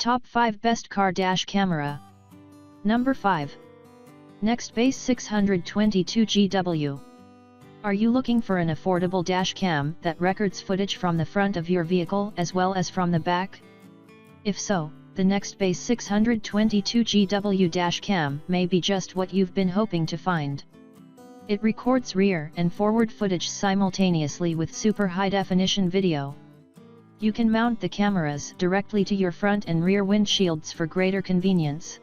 Top 5 Best Car Dash Camera. Number 5. Nextbase 622GW. Are you looking for an affordable dash cam that records footage from the front of your vehicle as well as from the back? If so, the Nextbase 622GW dash cam may be just what you've been hoping to find. It records rear and forward footage simultaneously with super high-definition video. You can mount the cameras directly to your front and rear windshields for greater convenience.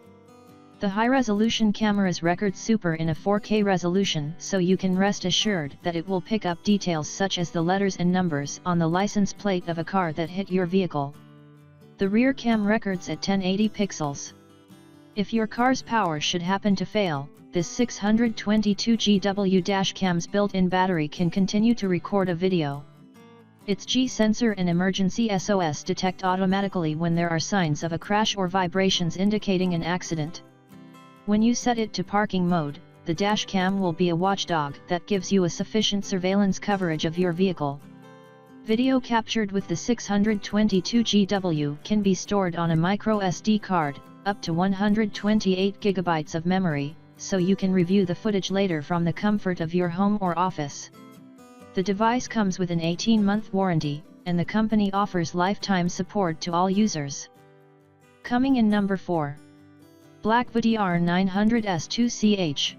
The high-resolution cameras record super in a 4K resolution, so you can rest assured that it will pick up details such as the letters and numbers on the license plate of a car that hit your vehicle. The rear cam records at 1080 pixels. If your car's power should happen to fail, this 622GW dash cam's built-in battery can continue to record a video. Its G-sensor and emergency SOS detect automatically when there are signs of a crash or vibrations indicating an accident. When you set it to parking mode, the dash cam will be a watchdog that gives you a sufficient surveillance coverage of your vehicle. Video captured with the 622GW can be stored on a micro SD card, up to 128 GB of memory, so you can review the footage later from the comfort of your home or office. The device comes with an 18-month warranty, and the company offers lifetime support to all users. Coming in number 4. Blackvue DR900S-2CH.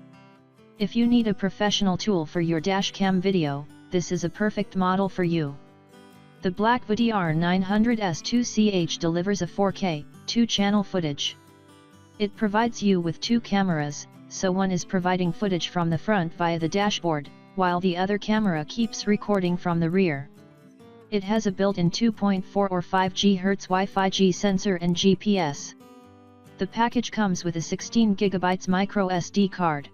If you need a professional tool for your dash cam video, this is a perfect model for you. The Blackvue DR900S-2CH delivers a 4K, 2-channel footage. It provides you with 2 cameras, so one is providing footage from the front via the dashboard, while the other camera keeps recording from the rear. It has a built-in 2.4 or 5 GHz Wi-Fi G-sensor and GPS. The package comes with a 16 GB micro SD card.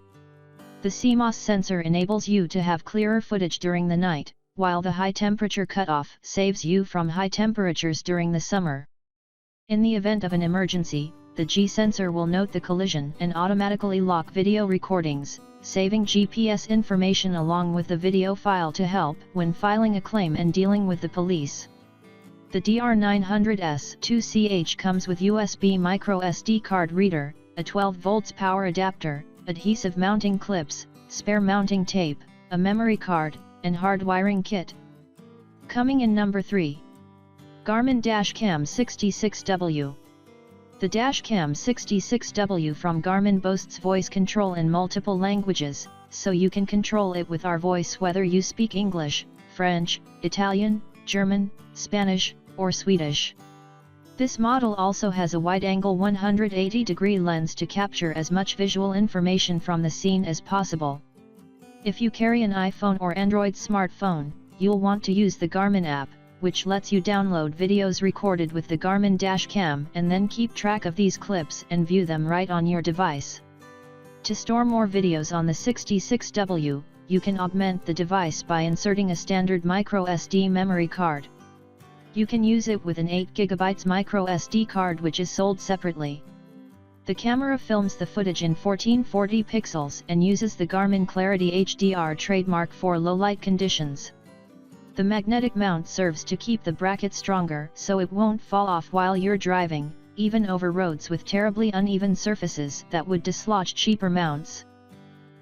The CMOS sensor enables you to have clearer footage during the night, while the high temperature cutoff saves you from high temperatures during the summer. In the event of an emergency, the G-sensor will note the collision and automatically lock video recordings, saving GPS information along with the video file to help when filing a claim and dealing with the police. The DR900S-2CH comes with USB micro SD card reader, a 12 volts power adapter, adhesive mounting clips, spare mounting tape, a memory card, and hard wiring kit. Coming in number 3. Garmin Dash Cam 66W. The Dash Cam 66W from Garmin boasts voice control in multiple languages, so you can control it with our voice whether you speak English, French, Italian, German, Spanish, or Swedish. This model also has a wide-angle 180-degree lens to capture as much visual information from the scene as possible. If you carry an iPhone or Android smartphone, you'll want to use the Garmin app, which lets you download videos recorded with the Garmin Dash Cam and then keep track of these clips and view them right on your device. To store more videos on the 66W, you can augment the device by inserting a standard micro SD memory card. You can use it with an 8 GB micro SD card which is sold separately. The camera films the footage in 1440 pixels and uses the Garmin Clarity HDR trademark for low-light conditions. The magnetic mount serves to keep the bracket stronger so it won't fall off while you're driving, even over roads with terribly uneven surfaces that would dislodge cheaper mounts.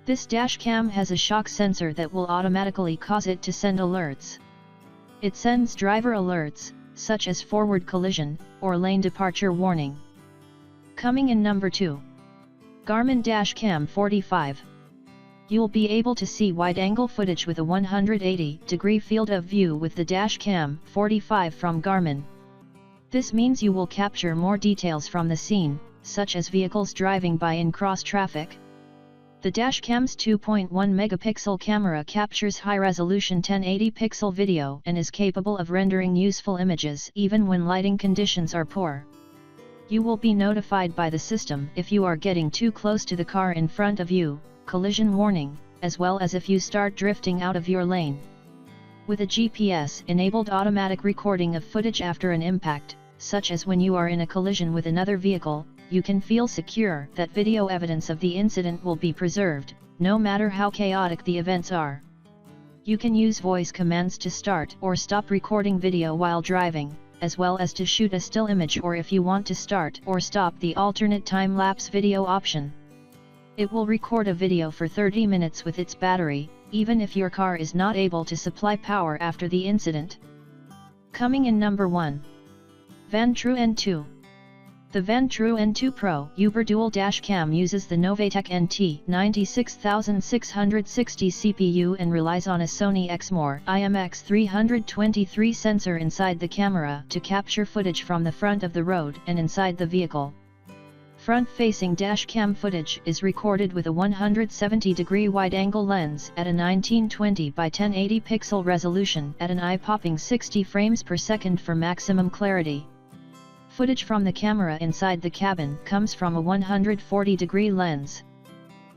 This dash cam has a shock sensor that will automatically cause it to send alerts. It sends driver alerts, such as forward collision, or lane departure warning. Coming in number 2. Garmin Dash Cam 45. You'll be able to see wide-angle footage with a 180-degree field of view with the Dash Cam 45 from Garmin. This means you will capture more details from the scene, such as vehicles driving by in cross traffic. The Dash Cam's 2.1 megapixel camera captures high-resolution 1080 pixel video and is capable of rendering useful images even when lighting conditions are poor. You will be notified by the system if you are getting too close to the car in front of you, collision warning, as well as if you start drifting out of your lane. With a GPS-enabled automatic recording of footage after an impact, such as when you are in a collision with another vehicle, you can feel secure that video evidence of the incident will be preserved, no matter how chaotic the events are. You can use voice commands to start or stop recording video while driving, as well as to shoot a still image, or if you want to start or stop the alternate time-lapse video option. It will record a video for 30 minutes with its battery, even if your car is not able to supply power after the incident. Coming in number 1. Vantrue N2. The Vantrue N2 Pro Uber Dual Dash Cam uses the Novatec NT96660 CPU and relies on a Sony Exmor IMX323 sensor inside the camera to capture footage from the front of the road and inside the vehicle. Front-facing dash cam footage is recorded with a 170-degree wide-angle lens at a 1920 by 1080 pixel resolution at an eye-popping 60 frames per second for maximum clarity. Footage from the camera inside the cabin comes from a 140-degree lens.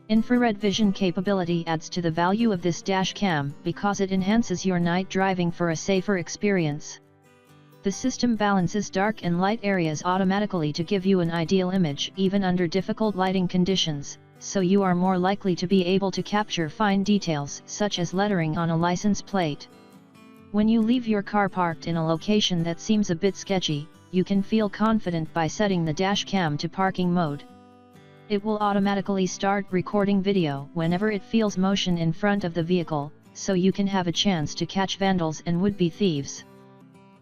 Infrared vision capability adds to the value of this dash cam because it enhances your night driving for a safer experience. The system balances dark and light areas automatically to give you an ideal image even under difficult lighting conditions, so you are more likely to be able to capture fine details such as lettering on a license plate. When you leave your car parked in a location that seems a bit sketchy, you can feel confident by setting the dash cam to parking mode. It will automatically start recording video whenever it feels motion in front of the vehicle, so you can have a chance to catch vandals and would-be thieves.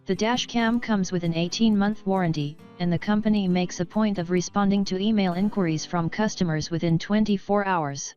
The dash cam comes with an 18-month warranty, and the company makes a point of responding to email inquiries from customers within 24 hours.